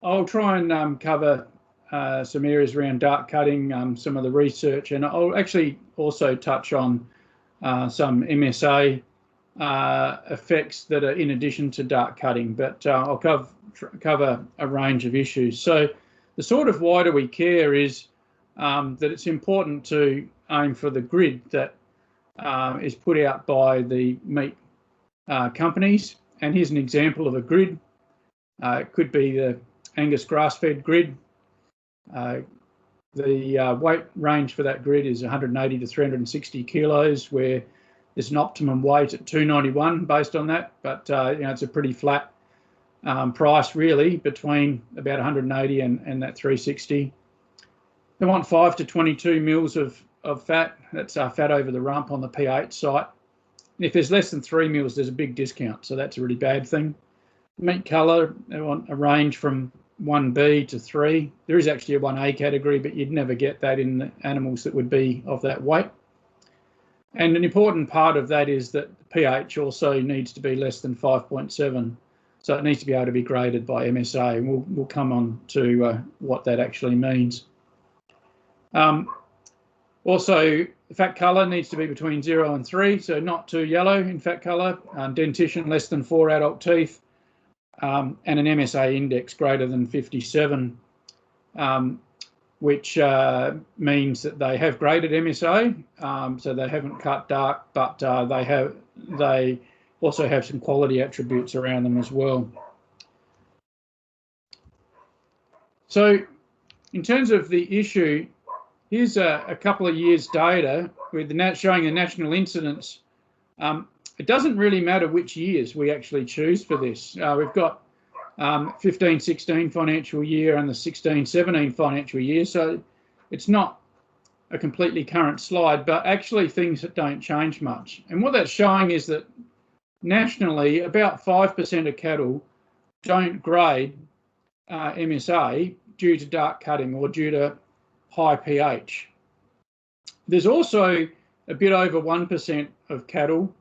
I'll try and cover some areas around dark cutting, some of the research, and I'll actually also touch on some MSA effects that are in addition to dark cutting, but I'll cover a range of issues. So the sort of why do we care is that it's important to aim for the grid that is put out by the meat companies. And here's an example of a grid. It could be the Angus grass-fed grid. The weight range for that grid is 180 to 360 kilos, where there's an optimum weight at 291 based on that, but you know, it's a pretty flat price really between about 180 and that 360. They want 5 to 22 mils of fat. That's fat over the rump on the P8 site. And if there's less than 3 mils, there's a big discount, so that's a really bad thing. Meat colour, they want a range from 1B to 3. There is actually a 1A category, but you'd never get that in the animals that would be of that weight. And an important part of that is that the pH also needs to be less than 5.7. So it needs to be able to be graded by MSA, and we'll come on to what that actually means. Also, the fat colour needs to be between 0 and 3, so not too yellow in fat colour. Dentition less than 4 adult teeth, and an MSA index greater than 57, which means that they have graded MSA, so they haven't cut dark, but they also have some quality attributes around them as well. So in terms of the issue, here's a couple of years data with showing the national incidence. It doesn't really matter which years we actually choose for this. We've got 15-16 financial year and the 16-17 financial year, so it's not a completely current slide, but actually things that don't change much. And what that's showing is that nationally, about 5% of cattle don't grade MSA due to dark cutting or due to high pH. There's also a bit over 1% of cattle,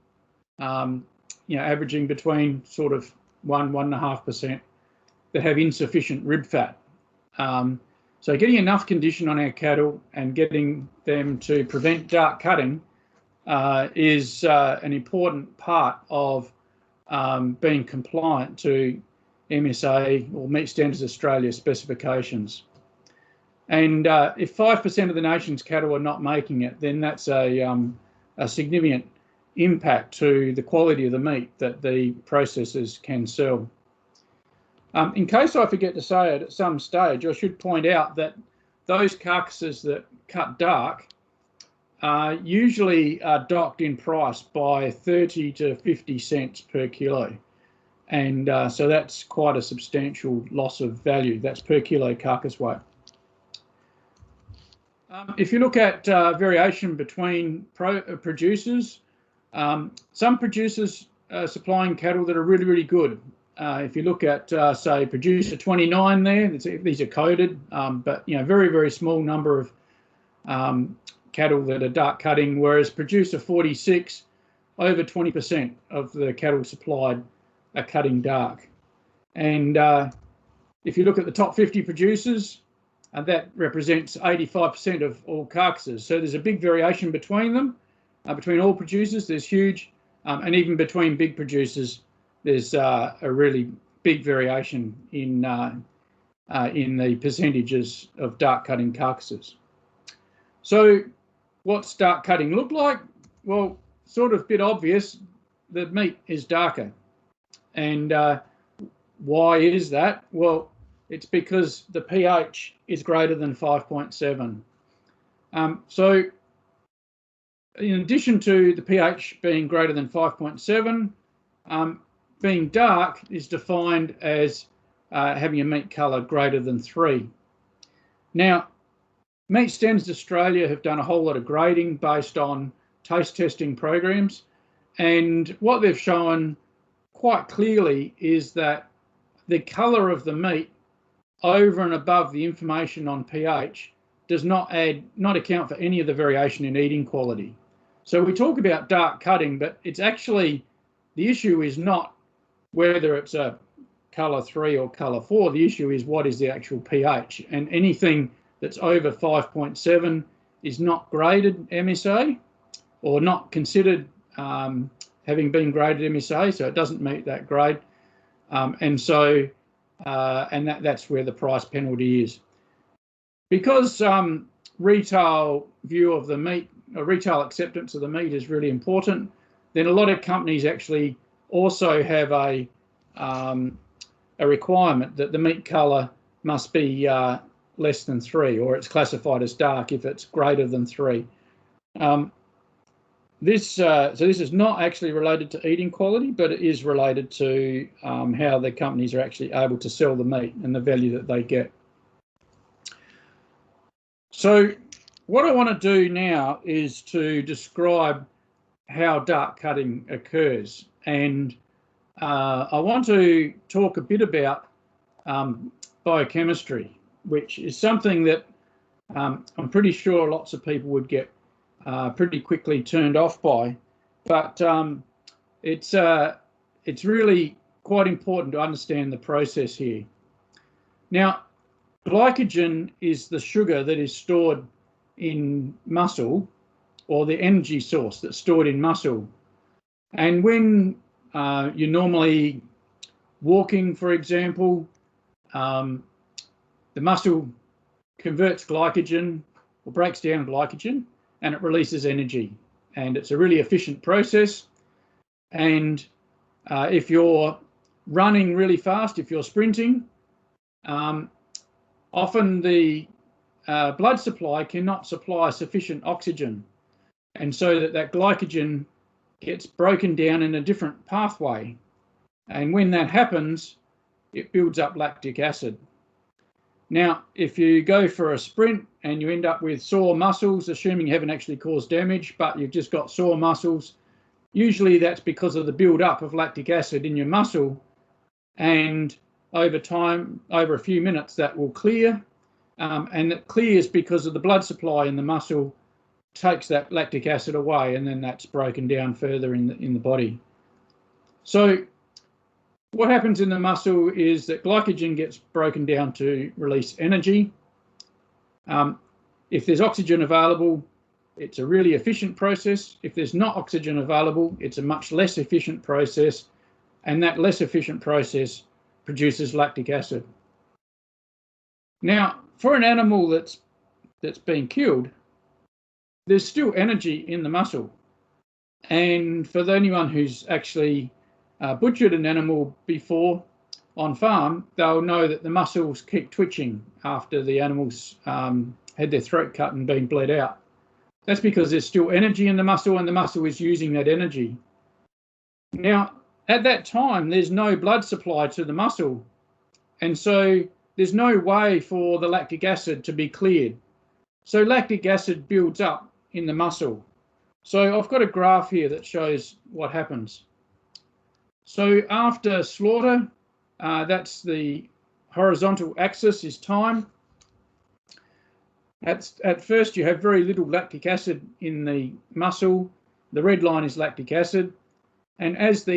you know, averaging between sort of 1–1.5%, that have insufficient rib fat. So getting enough condition on our cattle and getting them to prevent dark cutting is an important part of being compliant to MSA or Meat Standards Australia specifications. And if 5% of the nation's cattle are not making it, then that's a significant impact to the quality of the meat that the processors can sell. In case I forget to say it at some stage, I should point out that those carcasses that cut dark usually are docked in price by 30 to 50 cents per kilo. And so that's quite a substantial loss of value. That's per kilo carcass weight. If you look at variation between producers, some producers are supplying cattle that are really, really good. If you look at, say, producer 29 there, these are coded, but, you know, very, very small number of cattle that are dark cutting, whereas producer 46, over 20% of the cattle supplied are cutting dark. And if you look at the top 50 producers, that represents 85% of all carcasses. So there's a big variation between them. Between all producers, there's huge, and even between big producers, there's a really big variation in the percentages of dark cutting carcasses. So what's dark cutting look like? Well, sort of a bit obvious, the meat is darker. And why is that? Well, it's because the pH is greater than 5.7. So in addition to the pH being greater than 5.7, being dark is defined as having a meat colour greater than 3. Now, Meat Standards Australia have done a whole lot of grading based on taste testing programs, and what they've shown quite clearly is that the colour of the meat over and above the information on pH does not account for any of the variation in eating quality. So we talk about dark cutting, but it's actually, the issue is not whether it's a colour 3 or colour 4. The issue is what is the actual pH, and anything that's over 5.7 is not graded MSA or not considered having been graded MSA, so it doesn't meet that grade, and that's where the price penalty is. Because retail view of the meat, or retail acceptance of the meat is really important, then a lot of companies actually also have a requirement that the meat colour must be less than 3, or it's classified as dark if it's greater than 3. So this is not actually related to eating quality, but it is related to how the companies are actually able to sell the meat and the value that they get. So what I want to do now is to describe how dark cutting occurs, and I want to talk a bit about biochemistry, which is something that I'm pretty sure lots of people would get pretty quickly turned off by, but it's really quite important to understand the process here. Now, glycogen is the sugar that is stored in muscle, or the energy source that's stored in muscle. And when you're normally walking, for example, the muscle converts glycogen or breaks down glycogen, and it releases energy. And it's a really efficient process. And if you're running really fast, if you're sprinting, often the blood supply cannot supply sufficient oxygen, and so that glycogen gets broken down in a different pathway. And when that happens, it builds up lactic acid. Now, if you go for a sprint and you end up with sore muscles, assuming you haven't actually caused damage, but you've just got sore muscles, usually that's because of the build-up of lactic acid in your muscle, and over time, over a few minutes, that will clear, and it clears because of the blood supply in the muscle takes that lactic acid away, and then that's broken down further in the body. So what happens in the muscle is that glycogen gets broken down to release energy. If there's oxygen available, it's a really efficient process. If there's not oxygen available, it's a much less efficient process, and that less efficient process produces lactic acid. Now, for an animal that's been killed, there's still energy in the muscle. And for anyone who's actually butchered an animal before on farm, they'll know that the muscles keep twitching after the animals had their throat cut and been bled out. That's because there's still energy in the muscle, and the muscle is using that energy. Now, at that time, there's no blood supply to the muscle, and so there's no way for the lactic acid to be cleared. So lactic acid builds up in the muscle. So I've got a graph here that shows what happens. So after slaughter, that's the horizontal axis is time. At first you have very little lactic acid in the muscle. The red line is lactic acid. And as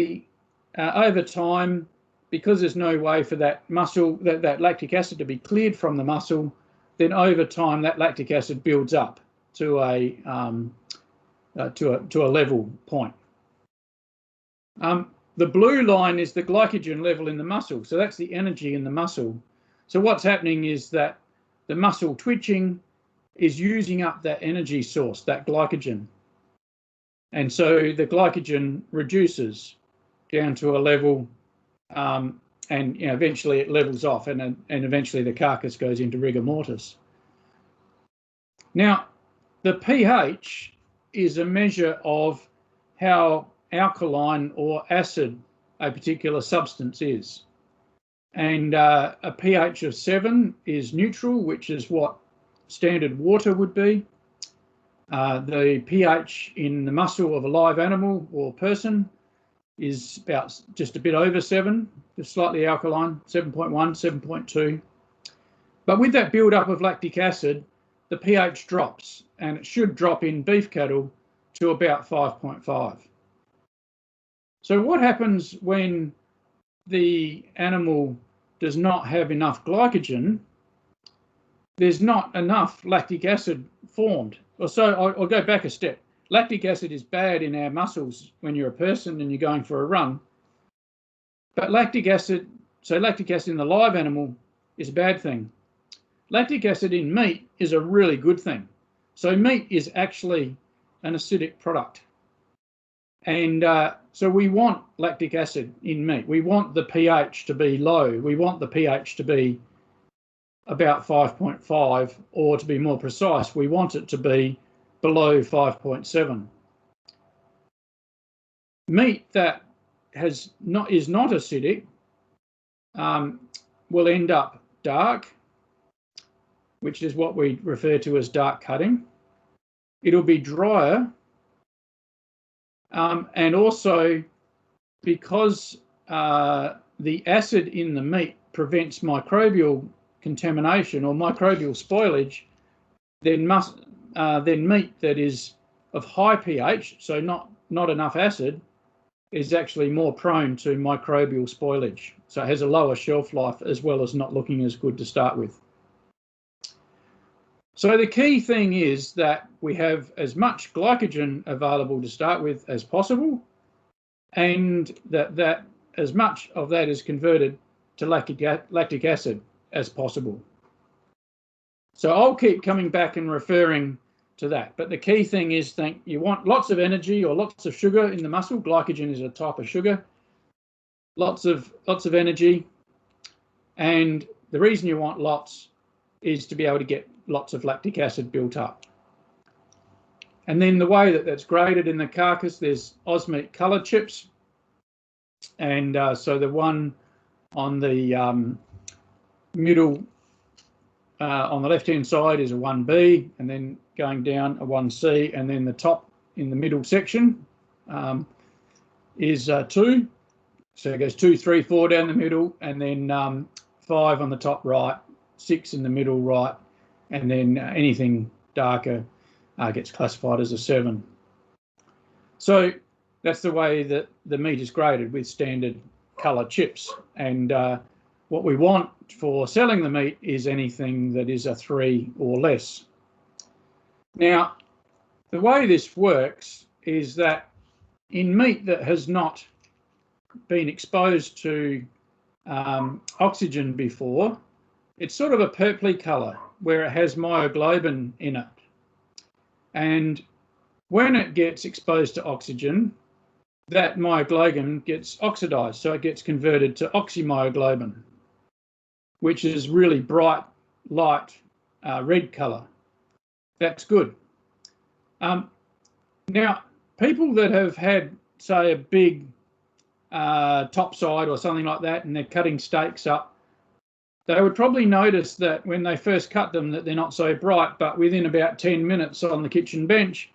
over time, because there's no way for that muscle, that lactic acid to be cleared from the muscle, then over time that lactic acid builds up to a level point. The blue line is the glycogen level in the muscle, so that's the energy in the muscle. So what's happening is that the muscle twitching is using up that energy source, that glycogen. And so the glycogen reduces down to a level, and eventually it levels off, and eventually the carcass goes into rigor mortis. Now, the pH is a measure of how alkaline or acid a particular substance is. And a pH of 7 is neutral, which is what standard water would be. The pH in the muscle of a live animal or person is about just a bit over 7, just slightly alkaline, 7.1, 7.2. But with that build-up of lactic acid, the pH drops, and it should drop in beef cattle to about 5.5. So what happens when the animal does not have enough glycogen, there's not enough lactic acid formed. So I'll go back a step. Lactic acid is bad in our muscles when you're a person and you're going for a run. But lactic acid in the live animal is a bad thing. Lactic acid in meat is a really good thing. So meat is actually an acidic product. And so we want lactic acid in meat. We want the pH to be low. We want the pH to be about 5.5, or to be more precise, we want it to be below 5.7. Meat that is not acidic will end up dark, which is what we refer to as dark cutting. It'll be drier, and also because the acid in the meat prevents microbial contamination or microbial spoilage, then meat that is of high pH, so not enough acid, is actually more prone to microbial spoilage. So it has a lower shelf life as well as not looking as good to start with. So the key thing is that we have as much glycogen available to start with as possible, and that as much of that is converted to lactic acid as possible. So I'll keep coming back and referring to that. But the key thing is that you want lots of energy or lots of sugar in the muscle. Glycogen is a type of sugar. Lots of energy. And the reason you want lots is to be able to get lots of lactic acid built up. And then the way that that's graded in the carcass, there's osmeat color chips. And so the one on the middle, on the left-hand side is a 1B, and then going down a 1C, and then the top in the middle section is 2. So it goes 2, 3, 4 down the middle, and then 5 on the top right, 6 in the middle right, and then anything darker gets classified as a 7. So that's the way that the meat is graded, with standard colour chips. And what we want for selling the meat is anything that is a 3 or less. Now, the way this works is that in meat that has not been exposed to oxygen before, it's sort of a purpley colour where it has myoglobin in it. And when it gets exposed to oxygen, that myoglobin gets oxidised, so it gets converted to oxymyoglobin, which is really bright, light red colour. That's good. Now, people that have had, say, a big topside or something like that, and they're cutting steaks up, they would probably notice that when they first cut them that they're not so bright, but within about 10 minutes on the kitchen bench,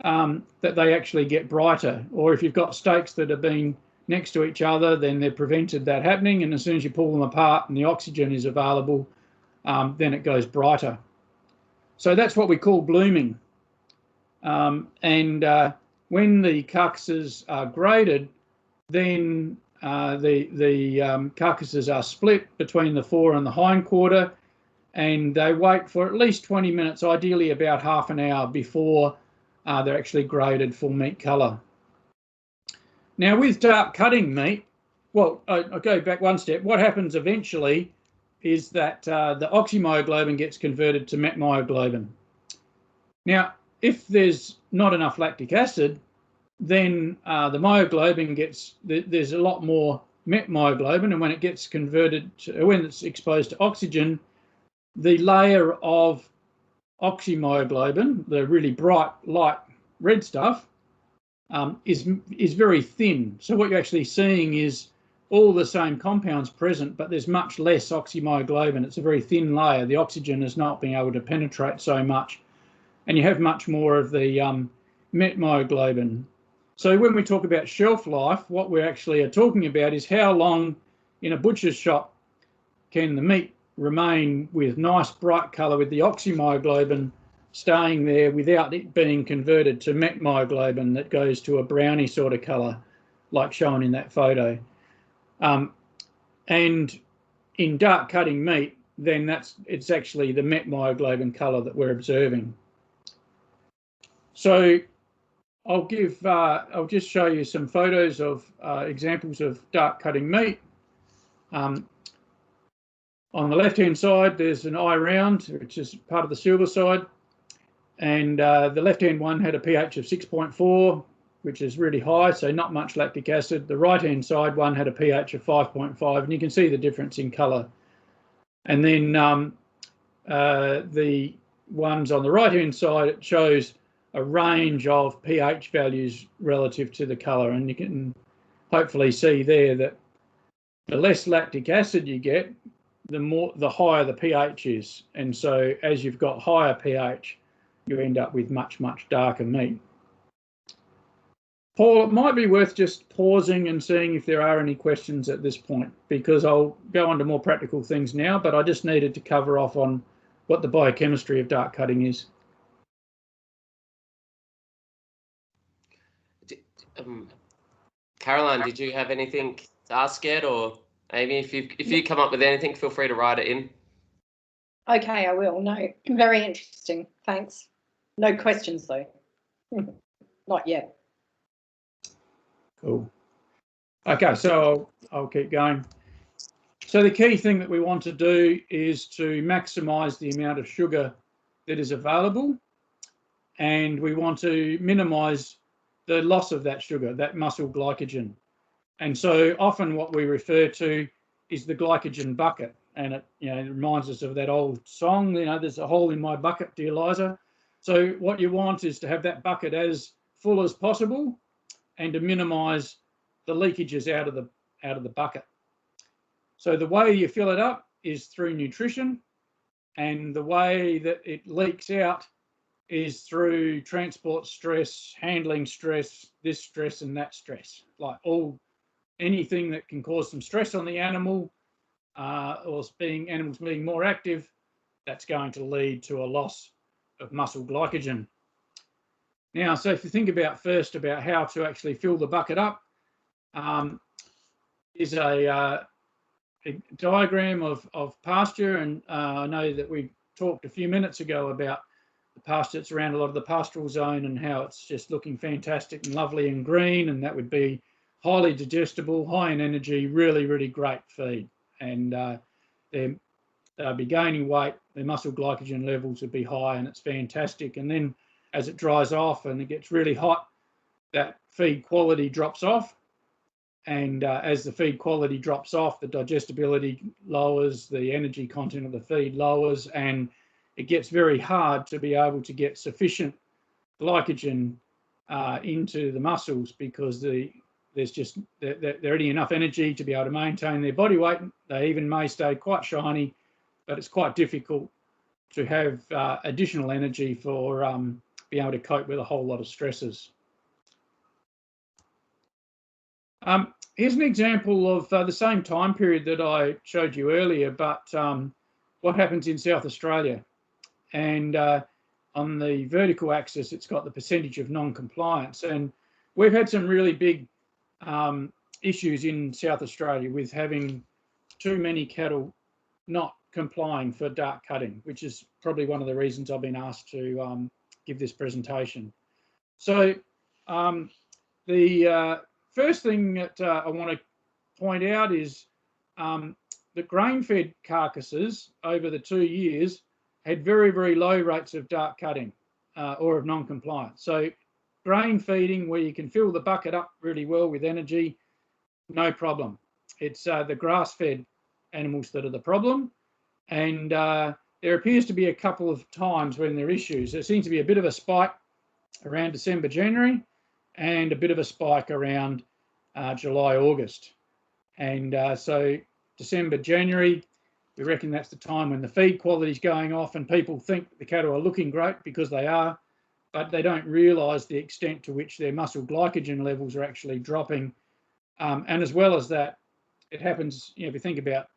that they actually get brighter. Or if you've got steaks that have been next to each other, then they've prevented that happening, and as soon as you pull them apart and the oxygen is available, then it goes brighter. So that's what we call blooming. When the carcasses are graded, then the carcasses are split between the fore and the hind quarter, and they wait for at least 20 minutes, ideally about half an hour, before they're actually graded for meat colour. Now, with dark cutting meat, well, I'll go back one step. What happens eventually is that the oxymyoglobin gets converted to metmyoglobin. Now, if there's not enough lactic acid, then the myoglobin gets, there's a lot more metmyoglobin, and when it gets converted to, when it's exposed to oxygen, the layer of oxymyoglobin, the really bright light red stuff, is very thin. So what you're actually seeing is all the same compounds present, but there's much less oxymyoglobin. It's a very thin layer. The oxygen is not being able to penetrate so much, and you have much more of the metmyoglobin. So when we talk about shelf life, what we actually are talking about is how long in a butcher's shop can the meat remain with nice bright colour, with the oxymyoglobin staying there without it being converted to metmyoglobin that goes to a browny sort of colour like shown in that photo. And in dark cutting meat, then it's actually the met myoglobin colour that we're observing. So I'll just show you some photos of examples of dark cutting meat. On the left-hand side, there's an eye round, which is part of the silver side. And the left-hand one had a pH of 6.4, which is really high, so not much lactic acid. The right-hand side one had a pH of 5.5, and you can see the difference in colour. And then the ones on the right-hand side, it shows a range of pH values relative to the colour, and you can hopefully see there that the less lactic acid you get, the higher the pH is. And so as you've got higher pH, you end up with much, much darker meat. Paul, it might be worth just pausing and seeing if there are any questions at this point, because I'll go on to more practical things now, but I just needed to cover off on what the biochemistry of dark cutting is. Caroline, did you have anything to ask yet, or Amy, if you come up with anything, feel free to write it in. Okay, I will. No, very interesting. Thanks. No questions though. Not yet. Cool. Okay, so I'll keep going. So the key thing that we want to do is to maximise the amount of sugar that is available, and we want to minimise the loss of that sugar, that muscle glycogen. And so often what we refer to is the glycogen bucket, and it reminds us of that old song, there's a hole in my bucket, dear Liza. So what you want is to have that bucket as full as possible and to minimise the leakages out of the bucket. So the way you fill it up is through nutrition, and the way that it leaks out is through transport stress, handling stress, this stress and that stress, like anything that can cause some stress on the animal, or animals being more active, that's going to lead to a loss of muscle glycogen. Now, so if you think about how to actually fill the bucket up, is a diagram of pasture, and I know that we talked a few minutes ago about the pasture that's around a lot of the pastoral zone and how it's just looking fantastic and lovely and green, and that would be highly digestible, high in energy, really, really great feed. And they'll be gaining weight, their muscle glycogen levels would be high, and it's fantastic. And then as it dries off and it gets really hot, that feed quality drops off. And as the feed quality drops off, the digestibility lowers, the energy content of the feed lowers, and it gets very hard to be able to get sufficient glycogen into the muscles, because there's already enough energy to be able to maintain their body weight. They even may stay quite shiny, but it's quite difficult to have additional energy for being able to cope with a whole lot of stresses. Here's an example of the same time period that I showed you earlier, but what happens in South Australia. And on the vertical axis, it's got the percentage of non-compliance. And we've had some really big issues in South Australia with having too many cattle not complying for dark cutting, which is probably one of the reasons I've been asked to give this presentation. So the first thing that I want to point out is that grain-fed carcasses over the 2 years had very, very low rates of dark cutting or of non-compliance. So grain feeding, where you can fill the bucket up really well with energy, no problem. It's the grass-fed animals that are the problem. And there appears to be a couple of times when there are issues. There seems to be a bit of a spike around December, January, and a bit of a spike around July, August. And so December, January, we reckon that's the time when the feed quality is going off and people think the cattle are looking great, because they are, but they don't realise the extent to which their muscle glycogen levels are actually dropping. And as well as that, it happens, if you think about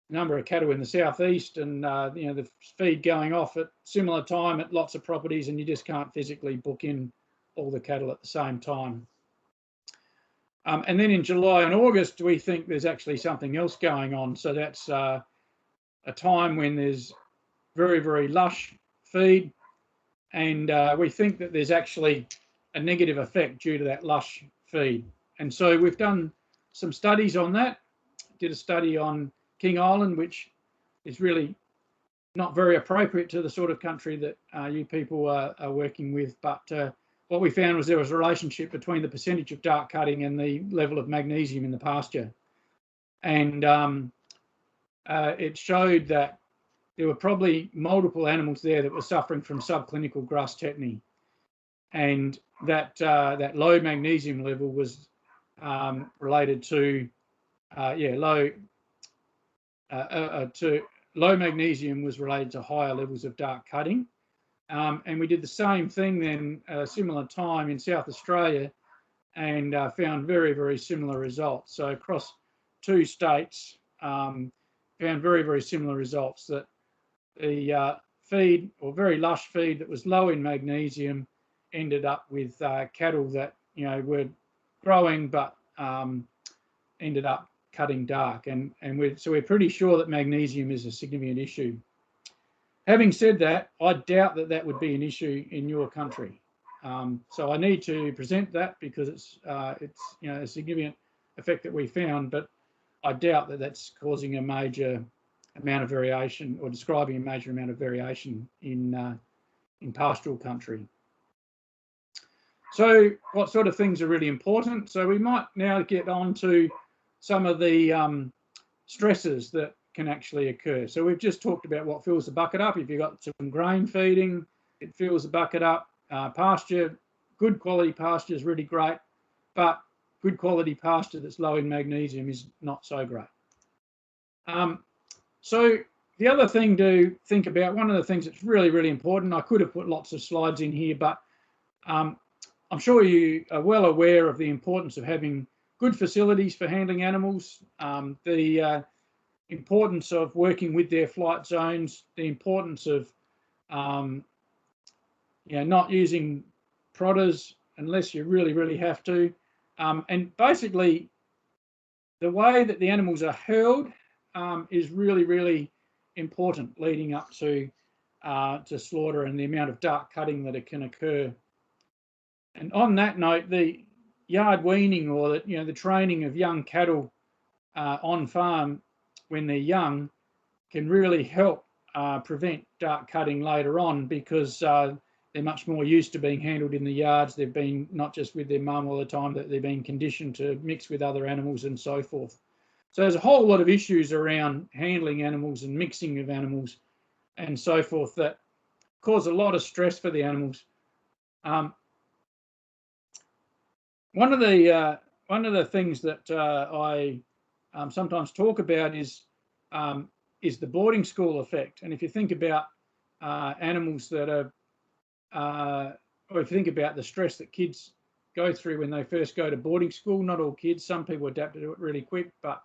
the number of cattle in the southeast and the feed going off at similar time at lots of properties, and you just can't physically book in all the cattle at the same time. And then in July and August, we think there's actually something else going on. So that's a time when there's very, very lush feed. And we think that there's actually a negative effect due to that lush feed. And so we've done some studies on that. Did a study on King Island, which is really not very appropriate to the sort of country that you people are working with. But what we found was there was a relationship between the percentage of dark cutting and the level of magnesium in the pasture. And it showed that there were probably multiple animals there that were suffering from subclinical grass tetany. And that low magnesium level was related to low magnesium was related to higher levels of dark cutting. And we did the same thing then at a similar time in South Australia and found very, very similar results. So across 2 states, found very, very similar results, that the feed, or very lush feed that was low in magnesium, ended up with cattle that, you know, were growing but ended up cutting dark. And so we're pretty sure that magnesium is a significant issue. Having said that, I doubt that that would be an issue in your country. So I need to present that because it's you know, a significant effect that we found, but I doubt that that's causing a major amount of variation or describing a major amount of variation in pastoral country. So what sort of things are really important? So we might now get on to some of the stresses that can actually occur. So we've just talked about what fills the bucket up. If you've got some grain feeding, it fills the bucket up. Pasture, good quality pasture is really great, but good quality pasture that's low in magnesium is not so great. So the other thing to think about, one of the things that's really, really important, I could have put lots of slides in here, but I'm sure you are well aware of the importance of having good facilities for handling animals, the importance of working with their flight zones, the importance of you know, not using prodders unless you really, really have to. And basically, the way that the animals are held is really, really important leading up to slaughter and the amount of dark cutting that it can occur. And on that note, the yard weaning, or the, you know, the training of young cattle on farm when they're young, can really help prevent dark cutting later on, because they're much more used to being handled in the yards. They've been not just with their mum all the time, that they've been conditioned to mix with other animals and so forth. So there's a whole lot of issues around handling animals and mixing of animals and so forth that cause a lot of stress for the animals. One of the things that I sometimes talk about is the boarding school effect. And if you think about animals that are, or if you think about the stress that kids go through when they first go to boarding school, not all kids, some people adapt to it really quick, but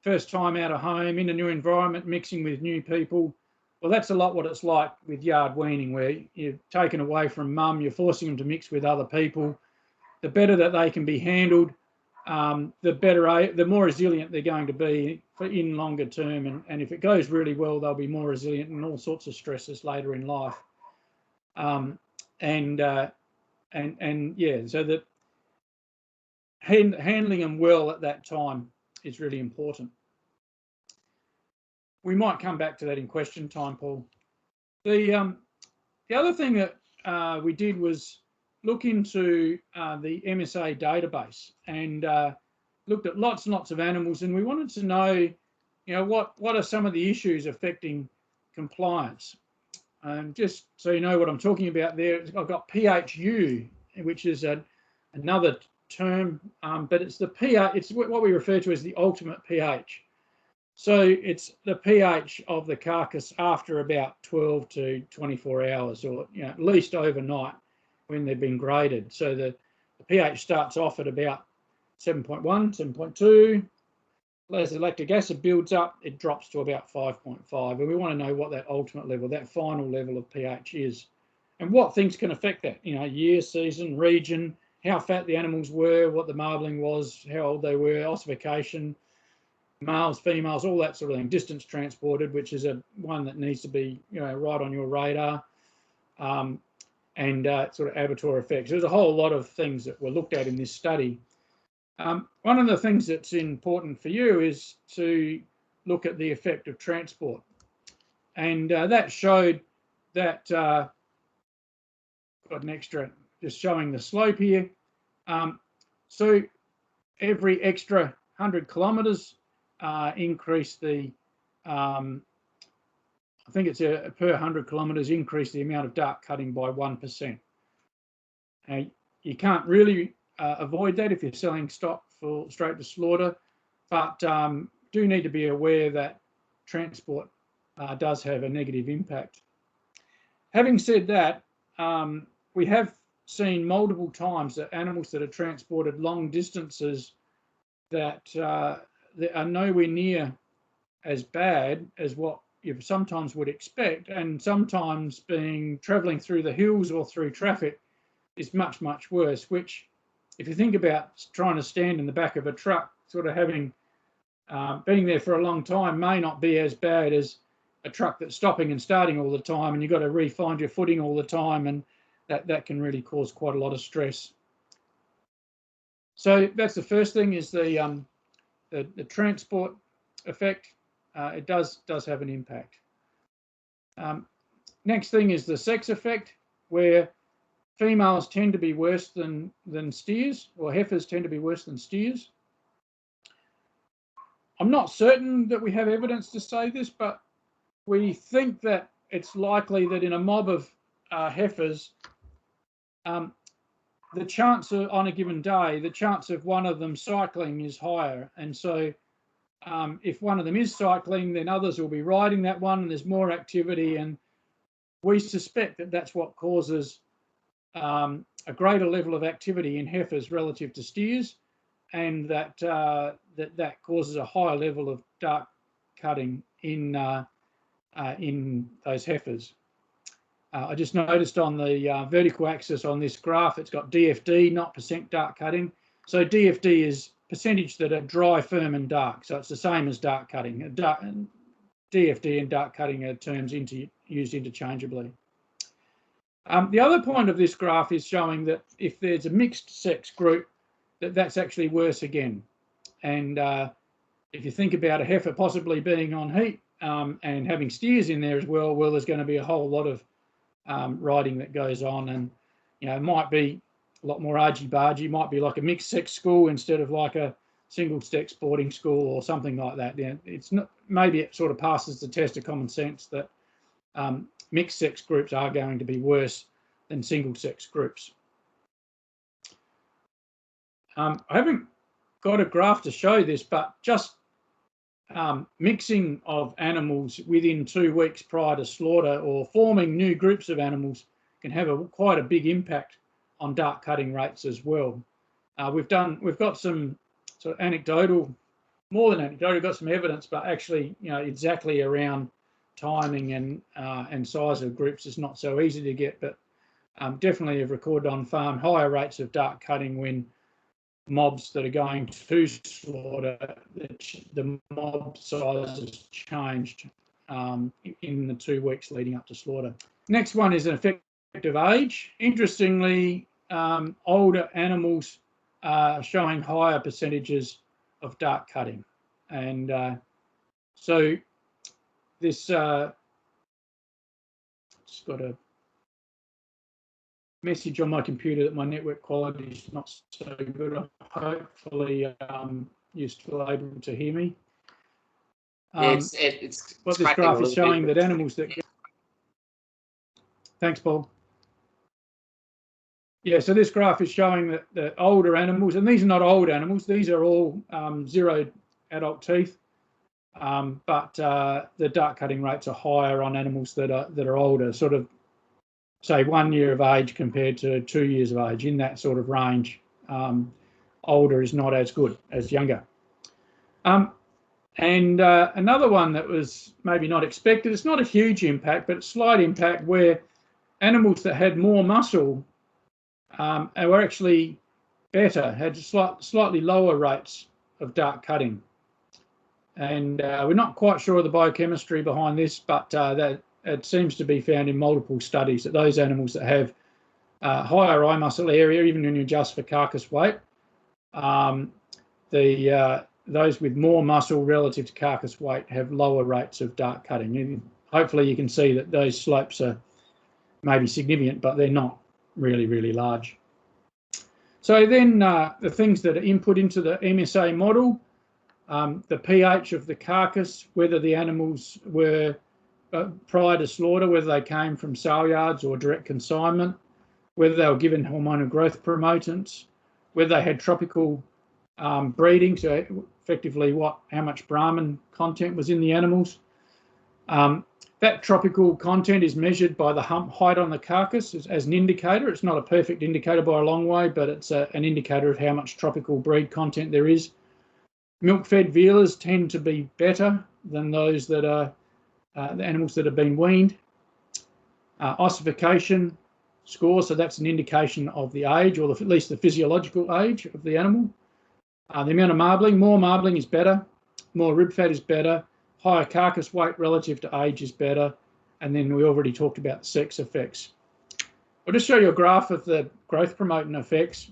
first time out of home, in a new environment, mixing with new people, well, that's a lot what it's like with yard weaning, where you're taken away from mum, you're forcing them to mix with other people. The better that they can be handled, the more resilient they're going to be in longer term. And if it goes really well, they'll be more resilient in all sorts of stresses later in life. Yeah, so that handling them well at that time is really important. We might come back to that in question time, Paul. The other thing that we did was look into the MSA database and looked at lots and lots of animals, and we wanted to know, you know, what are some of the issues affecting compliance. Just so you know what I'm talking about there, I've got PHU, which is another term, but it's the pH. It's what we refer to as the ultimate pH. So it's the pH of the carcass after about 12 to 24 hours, or, you know, at least overnight when they've been graded. So the pH starts off at about 7.1, 7.2. As the lactic acid builds up, it drops to about 5.5. And we want to know what that ultimate level, that final level of pH is, and what things can affect that. You know, year, season, region, how fat the animals were, what the marbling was, how old they were, ossification, males, females, all that sort of thing. Distance transported, which is one that needs to be, you know, right on your radar, and sort of abattoir effects. There's a whole lot of things that were looked at in this study. One of the things that's important for you is to look at the effect of transport, and that showed that got an extra, just showing the slope here. So every extra 100 kilometres increase the, I think it's per 100 kilometres increase the amount of dark cutting by 1%. You can't really avoid that if you're selling stock for straight to slaughter, but do need to be aware that transport does have a negative impact. Having said that, we have seen multiple times that animals that are transported long distances that are nowhere near as bad as what you sometimes would expect, and sometimes travelling through the hills or through traffic is much, much worse, which if you think about trying to stand in the back of a truck, sort of having being there for a long time may not be as bad as a truck that's stopping and starting all the time, and you've got to re-find your footing all the time, and that can really cause quite a lot of stress. So that's the first thing, is the transport effect. It does have an impact. Next thing is the sex effect, where females tend to be worse than steers, or heifers tend to be worse than steers. I'm not certain that we have evidence to say this, but we think that it's likely that in a mob of heifers, the chance of, on a given day, the chance of one of them cycling is higher. And so if one of them is cycling, then others will be riding that one, and there's more activity. And we suspect that that's what causes a greater level of activity in heifers relative to steers, and that that causes a higher level of dark cutting in those heifers. I just noticed on the vertical axis on this graph, it's got DFD, not percent dark cutting. So DFD is percentage that are dry, firm and dark. So it's the same as dark cutting. DFD and dark cutting are terms used interchangeably. The other point of this graph is showing that if there's a mixed sex group, that's actually worse again. And if you think about a heifer possibly being on heat and having steers in there as well, there's going to be a whole lot of riding that goes on, and you know, it might be a lot more argy-bargy. Might be like a mixed sex school instead of like a single sex boarding school or something like that. Yeah, it's not, maybe it sort of passes the test of common sense that mixed sex groups are going to be worse than single sex groups. I haven't got a graph to show this, but just mixing of animals within 2 weeks prior to slaughter, or forming new groups of animals, can have quite a big impact on dark cutting rates as well. We've got some sort of anecdotal, more than anecdotal, we've got some evidence, but actually, you know, exactly around timing and size of groups is not so easy to get, but definitely have recorded on farm higher rates of dark cutting when mobs that are going to slaughter, the mob size has changed in the 2 weeks leading up to slaughter. Next one is an effect of age. Interestingly, older animals are showing higher percentages of dark cutting, and so this just got a message on my computer that my network quality is not so good. Hopefully you're still able to hear me. It's what this graph is showing that animals that get... Thanks, Paul. Yeah, so this graph is showing that older animals, and these are not old animals, these are all 0 adult teeth, but the dark cutting rates are higher on animals that are older, sort of say 1 year of age compared to 2 years of age, in that sort of range. Older is not as good as younger. And another one that was maybe not expected, it's not a huge impact, but a slight impact, where animals that had more muscle were actually better, had slightly lower rates of dark cutting. And we're not quite sure of the biochemistry behind this, but that it seems to be found in multiple studies that those animals that have higher eye muscle area, even when you adjust for carcass weight, those with more muscle relative to carcass weight have lower rates of dark cutting. And hopefully you can see that those slopes are maybe significant, but they're not really, really large. So then the things that are input into the MSA model, the pH of the carcass, whether the animals were prior to slaughter, whether they came from sale yards or direct consignment, whether they were given hormonal growth promotants, whether they had tropical breeding, so effectively how much Brahman content was in the animals. That tropical content is measured by the hump height on the carcass as an indicator. It's not a perfect indicator by a long way, but it's an indicator of how much tropical breed content there is. Milk-fed vealers tend to be better than those that are the animals that have been weaned. Ossification score, so that's an indication of the age, or at least the physiological age of the animal. The amount of marbling, more marbling is better, more rib fat is better, higher carcass weight relative to age is better, and then we already talked about the sex effects. I'll just show you a graph of the growth promoting effects.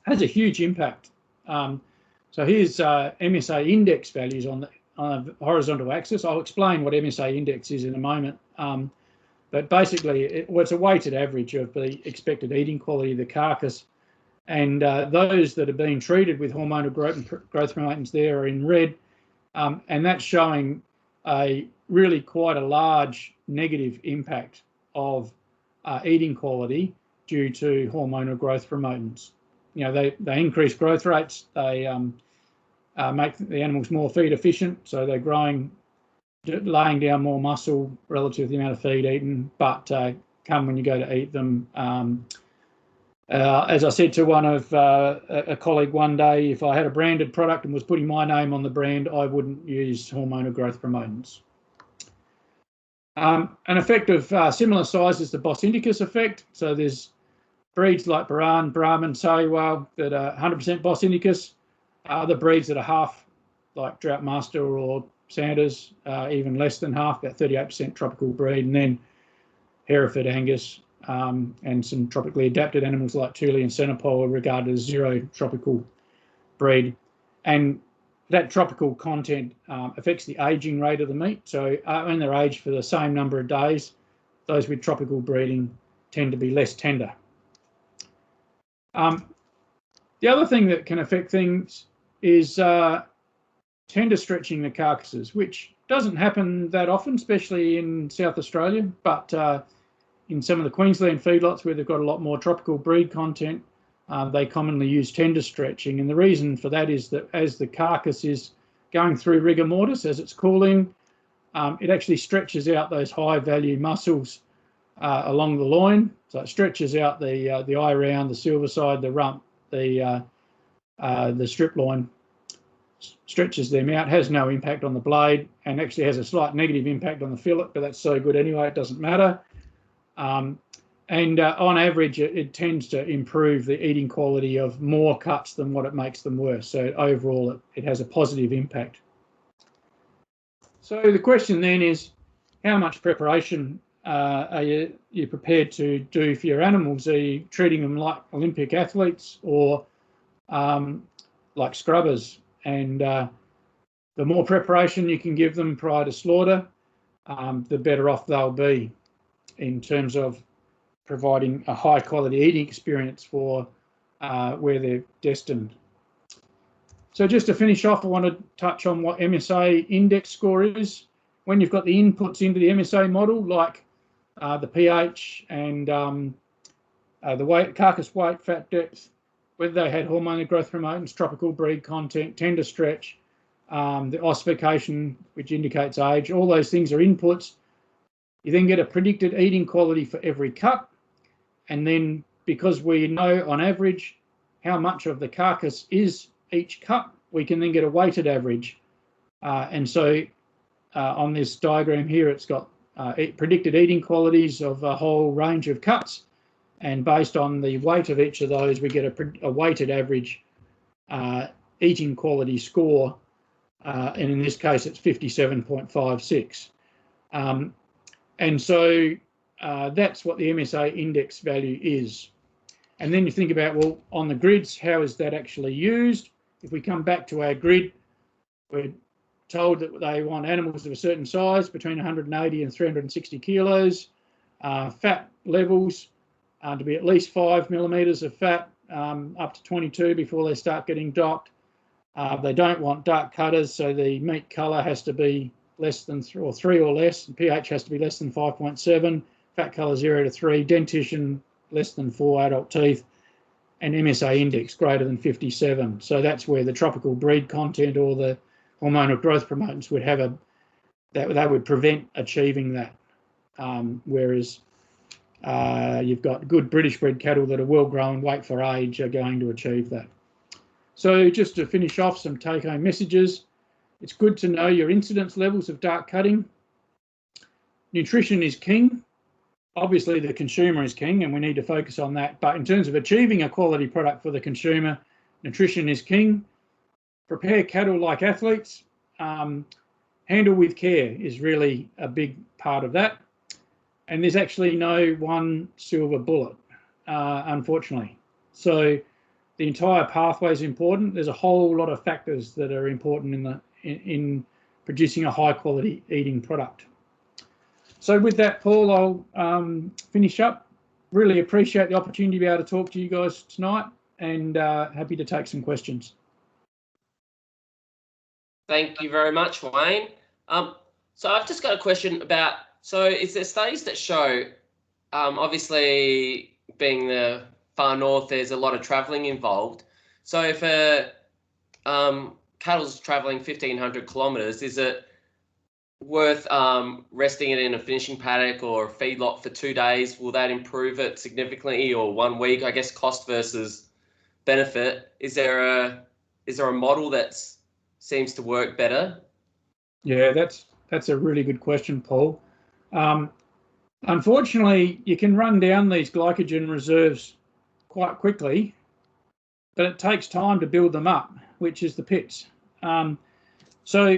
It has a huge impact. So here's MSA index values on the horizontal axis. I'll explain what MSA index is in a moment. But basically, it's a weighted average of the expected eating quality of the carcass. And those that have been treated with hormonal growth promotants there are in red. And that's showing really quite a large negative impact of eating quality due to hormonal growth promotants. You know, they increase growth rates, they make the animals more feed efficient, so they're laying down more muscle relative to the amount of feed eaten, but come when you go to eat them, as I said to one of a colleague one day, if I had a branded product and was putting my name on the brand, I wouldn't use hormonal growth promotants. An effect of similar size is the Bos indicus effect. So there's breeds like Brahman, Sahiwal that are 100% Bos indicus. Other breeds that are half, like Drought Master or Sanders, even less than half, about 38% tropical breed, and then Hereford, Angus, and some tropically adapted animals like Thule and Centerpole are regarded as zero tropical breed. And that tropical content affects the aging rate of the meat. So when they're aged for the same number of days, those with tropical breeding tend to be less tender. The other thing that can affect things is tender stretching the carcasses, which doesn't happen that often, especially in South Australia, but in some of the Queensland feedlots where they've got a lot more tropical breed content, they commonly use tender stretching. And the reason for that is that as the carcass is going through rigor mortis, as it's cooling, it actually stretches out those high value muscles along the loin. So it stretches out the eye round, the silver side, the rump, the strip loin, stretches them out, has no impact on the blade, and actually has a slight negative impact on the fillet, but that's so good anyway, it doesn't matter. On average, it tends to improve the eating quality of more cuts than what it makes them worse. So overall, it has a positive impact. So the question then is, how much preparation are you prepared to do for your animals? Are you treating them like Olympic athletes or like scrubbers? And the more preparation you can give them prior to slaughter, the better off they'll be in terms of providing a high quality eating experience for where they're destined. So just to finish off, I want to touch on what MSA index score is. When you've got the inputs into the MSA model, like the pH and the weight, carcass weight, fat depth, whether they had hormonal growth promotants, tropical breed content, tender stretch, the ossification, which indicates age, all those things are inputs. You then get a predicted eating quality for every cut. And then because we know on average how much of the carcass is each cut, we can then get a weighted average. And so on this diagram here, it's got predicted eating qualities of a whole range of cuts. And based on the weight of each of those, we get a weighted average eating quality score, and in this case it's 57.56. And so that's what the MSA index value is. And then you think about, well, on the grids, how is that actually used? If we come back to our grid, we're told that they want animals of a certain size, between 180 and 360 kilos, fat levels to be at least 5 millimetres of fat, up to 22 before they start getting docked. They don't want dark cutters, so the meat colour has to be less than 3 or less, and pH has to be less than 5.7, fat colour 0 to 3, dentition less than 4 adult teeth, and MSA index greater than 57. So that's where the tropical breed content or the hormonal growth promotants would have that would prevent achieving that. Whereas you've got good British bred cattle that are well grown, weight for age, are going to achieve that. So just to finish off, some take-home messages. It's good to know your incidence levels of dark cutting. Nutrition is king. Obviously, the consumer is king, and we need to focus on that. But in terms of achieving a quality product for the consumer, nutrition is king. Prepare cattle like athletes. Handle with care is really a big part of that. And there's actually no one silver bullet, unfortunately. So the entire pathway is important. There's a whole lot of factors that are important in producing a high quality eating product. So with that, Paul, I'll finish up. Really appreciate the opportunity to be able to talk to you guys tonight, and happy to take some questions. Thank you very much, Wayne. So I've just got a question about, so is there studies that show, obviously being the far north, there's a lot of travelling involved. So if a cattle's travelling 1,500 kilometres, is it worth resting it in a finishing paddock or a feedlot for 2 days? Will that improve it significantly, or 1 week? I guess cost versus benefit. Is there a model that seems to work better? Yeah, that's a really good question, Paul. Unfortunately, you can run down these glycogen reserves quite quickly, but it takes time to build them up, which is the pits. So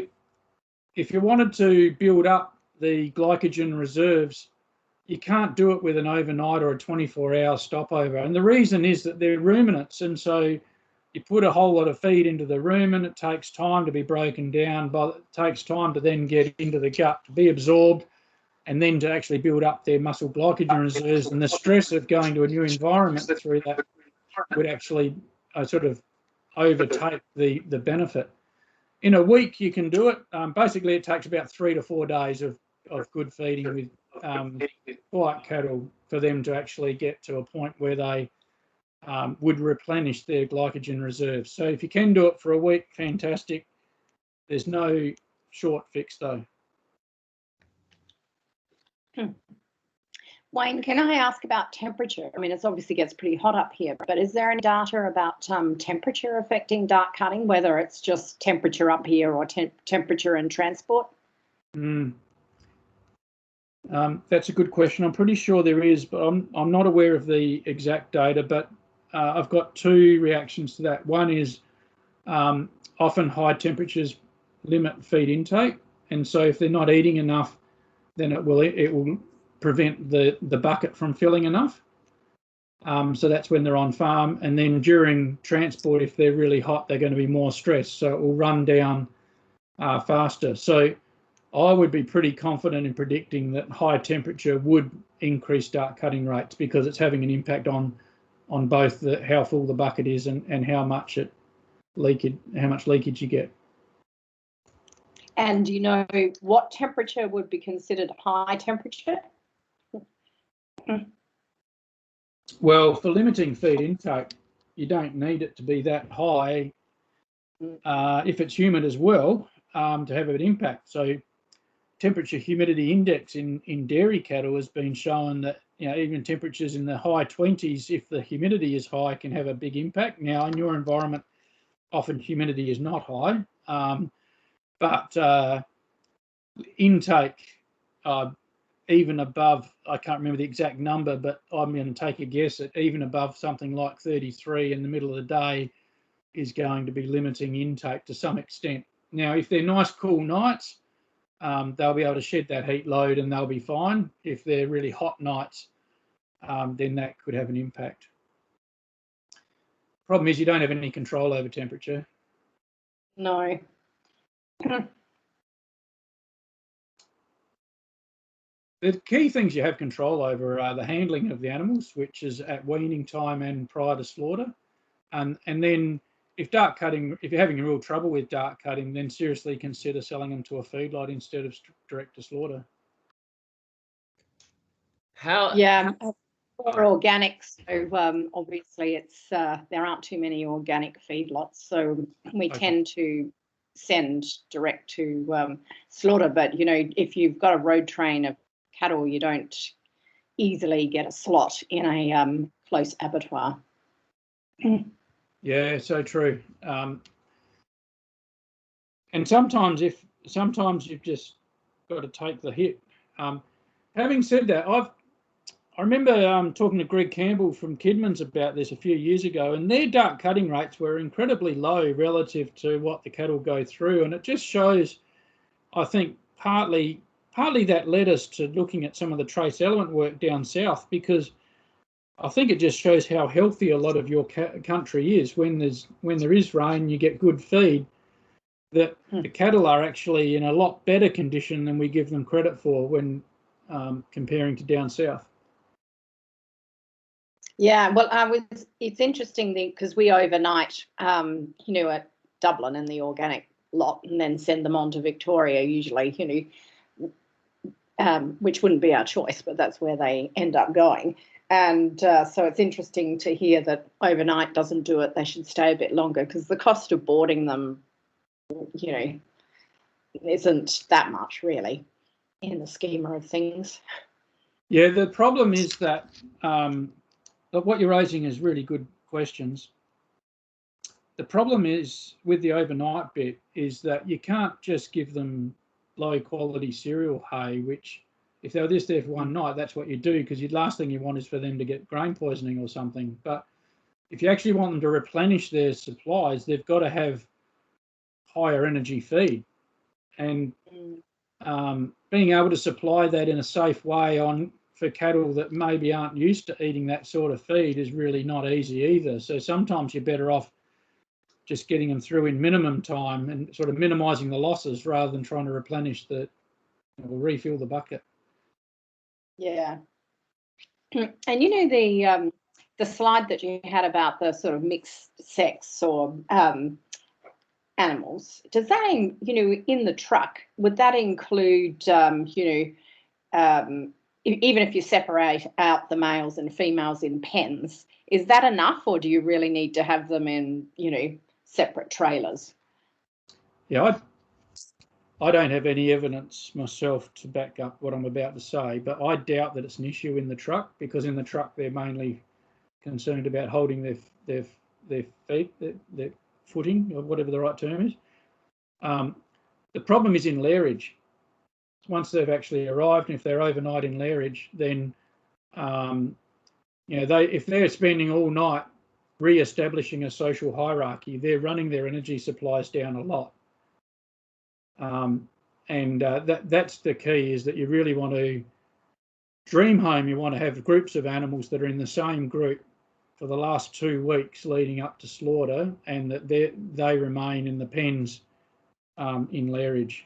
if you wanted to build up the glycogen reserves, you can't do it with an overnight or a 24-hour stopover. And the reason is that they're ruminants, and so you put a whole lot of feed into the rumen, it takes time to be broken down, but it takes time to then get into the gut to be absorbed, and then to actually build up their muscle glycogen reserves. And the stress of going to a new environment through that would actually sort of overtake the benefit. In a week, you can do it. Basically, it takes about 3 to 4 days of good feeding with quiet cattle for them to actually get to a point where they would replenish their glycogen reserves. So if you can do it for a week, fantastic. There's no short fix, though. Wayne, can I ask about temperature? I mean, it obviously gets pretty hot up here, but is there any data about temperature affecting dark cutting, whether it's just temperature up here or temperature and transport? That's a good question. I'm pretty sure there is, but I'm not aware of the exact data, but I've got 2 reactions to that. One is often high temperatures limit feed intake, and so if they're not eating enough, then it will prevent the bucket from filling enough. So that's when they're on farm. And then during transport, if they're really hot, they're going to be more stressed, so it will run down faster. So I would be pretty confident in predicting that high temperature would increase dark cutting rates, because it's having an impact on both how full the bucket is and how much leakage you get. And do you know what temperature would be considered high temperature? Well, for limiting feed intake, you don't need it to be that high if it's humid as well to have an impact. So temperature humidity index in dairy cattle has been shown that, you know, even temperatures in the high 20s, if the humidity is high, can have a big impact. Now, in your environment, often humidity is not high, but intake even above, I can't remember the exact number, but I'm going to take a guess at even above something like 33 in the middle of the day is going to be limiting intake to some extent. Now, if they're nice cool nights, they'll be able to shed that heat load and they'll be fine. If they're really hot nights, then that could have an impact. Problem is you don't have any control over temperature. No. The key things you have control over are the handling of the animals, which is at weaning time and prior to slaughter. And then if you're having real trouble with dark cutting, then seriously consider selling them to a feedlot instead of direct to slaughter. For organics, so obviously it's there aren't too many organic feedlots, so we tend to send direct to slaughter. But you know, if you've got a road train of cattle, you don't easily get a slot in a close abattoir. Yeah, so true. And sometimes you've just got to take the hit. Having said that, I remember talking to Greg Campbell from Kidman's about this a few years ago, and their dark cutting rates were incredibly low relative to what the cattle go through, and it just shows, I think, partly that led us to looking at some of the trace element work down south, because I think it just shows how healthy a lot of your country is. When there is rain, you get good feed, that the cattle are actually in a lot better condition than we give them credit for when comparing to down south. Yeah, well, it's interesting because we overnight, you know, at Dublin in the organic lot, and then send them on to Victoria usually, you know, which wouldn't be our choice, but that's where they end up going. And so it's interesting to hear that overnight doesn't do it. They should stay a bit longer because the cost of boarding them, you know, isn't that much really in the schema of things. Yeah, the problem is that what you're raising is really good questions. The problem is with the overnight bit is that you can't just give them low quality cereal hay, which if they were just there for one night, that's what you do, because the last thing you want is for them to get grain poisoning or something. But if you actually want them to replenish their supplies, they've got to have higher energy feed. And being able to supply that in a safe way for cattle that maybe aren't used to eating that sort of feed is really not easy either. So sometimes you're better off just getting them through in minimum time and sort of minimising the losses rather than trying to replenish or refill the bucket. Yeah. And you know the slide that you had about the sort of mixed sex or animals, does that, you know, in the truck, would that include, you know, even if you separate out the males and females in pens, is that enough, or do you really need to have them in, you know, separate trailers? Yeah, I don't have any evidence myself to back up what I'm about to say, but I doubt that it's an issue in the truck, because in the truck they're mainly concerned about holding their feet, their footing, or whatever the right term is. The problem is in lairage. Once they've actually arrived, and if they're overnight in lairage, then you know, if they're spending all night re-establishing a social hierarchy, they're running their energy supplies down a lot. That's the key, is that you really want to dream home. You want to have groups of animals that are in the same group for the last 2 weeks leading up to slaughter, and that they remain in the pens in lairage.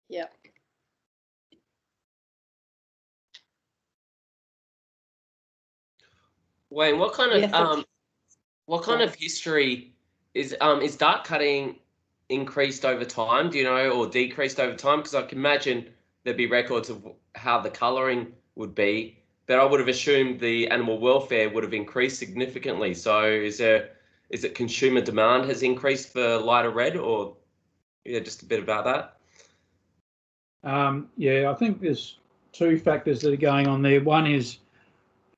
Yeah. Wayne, what kind of history is dark cutting increased over time? Do you know, or decreased over time? Because I can imagine there'd be records of how the colouring would be, but I would have assumed the animal welfare would have increased significantly. So is it consumer demand has increased for lighter red, or just a bit about that? Yeah, I think there's 2 factors that are going on there. One is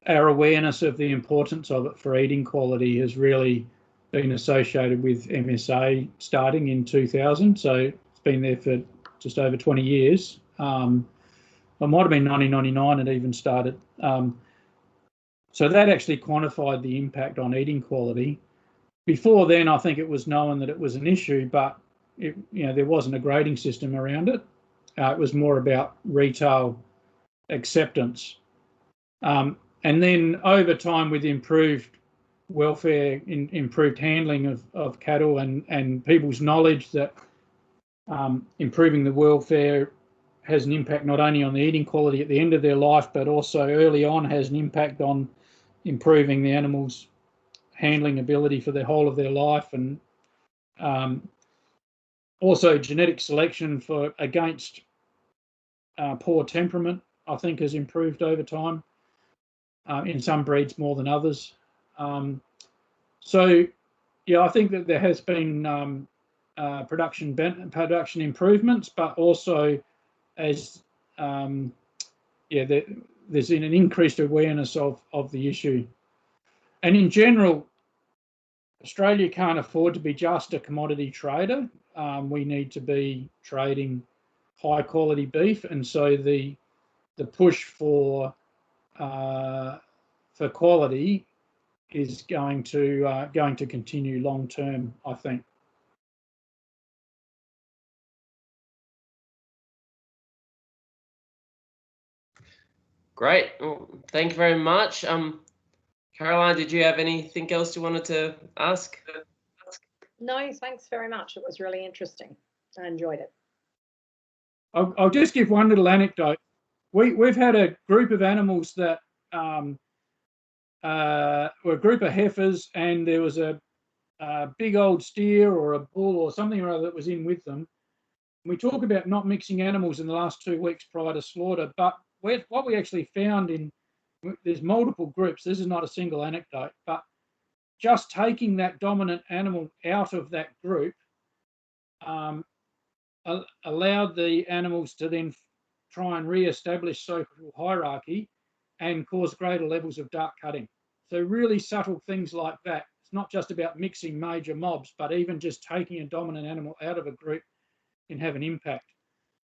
our awareness of the importance of it for eating quality has really been associated with MSA starting in 2000. So it's been there for just over 20 years. It might have been 1999 it even started. So that actually quantified the impact on eating quality. Before then, I think it was known that it was an issue, but there wasn't a grading system around it. It was more about retail acceptance. And then over time, with improved welfare, improved handling of cattle, and people's knowledge that improving the welfare has an impact not only on the eating quality at the end of their life, but also early on has an impact on improving the animal's handling ability for the whole of their life, and also genetic selection against poor temperament, I think, has improved over time, in some breeds more than others. So, yeah, I think that there has been production improvements, but also as there's been an increased awareness of the issue. And in general, Australia can't afford to be just a commodity trader. We need to be trading high quality beef, and so the push for quality is going to continue long term, I think. Great. Well, thank you very much. Caroline, did you have anything else you wanted to ask? No, thanks very much. It was really interesting. I enjoyed it. I'll just give one little anecdote. We've had a group of animals that were a group of heifers, and there was a big old steer or a bull or something or other that was in with them. We talk about not mixing animals in the last 2 weeks prior to slaughter, but what we actually found there's multiple groups. This is not a single anecdote, but just taking that dominant animal out of that group allowed the animals to then try and re-establish social hierarchy and cause greater levels of dark cutting. So really subtle things like that. It's not just about mixing major mobs, but even just taking a dominant animal out of a group can have an impact.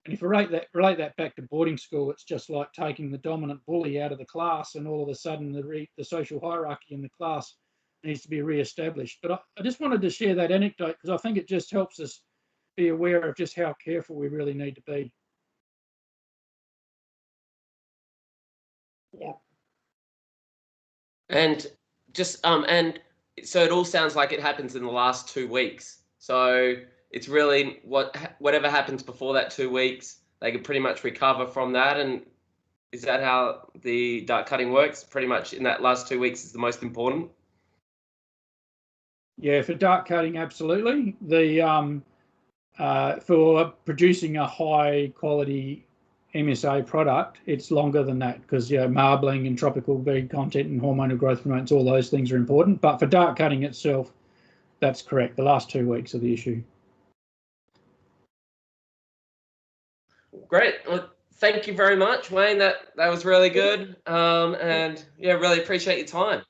And if you relate that back to boarding school, it's just like taking the dominant bully out of the class, and all of a sudden the social hierarchy in the class needs to be re-established. But I just wanted to share that anecdote because I think it just helps us be aware of just how careful we really need to be. Yeah. And just and so it all sounds like it happens in the last 2 weeks. So it's really whatever happens before that 2 weeks, they can pretty much recover from that. And is that how the dark cutting works? Pretty much in that last 2 weeks is the most important. Yeah, for dark cutting, absolutely. For producing a high quality MSA product, it's longer than that because marbling and tropical breed content and hormonal growth hormones, all those things are important. But for dark cutting itself, that's correct. The last 2 weeks are the issue. Great. Well, thank you very much, Wayne. That was really good. And yeah, really appreciate your time.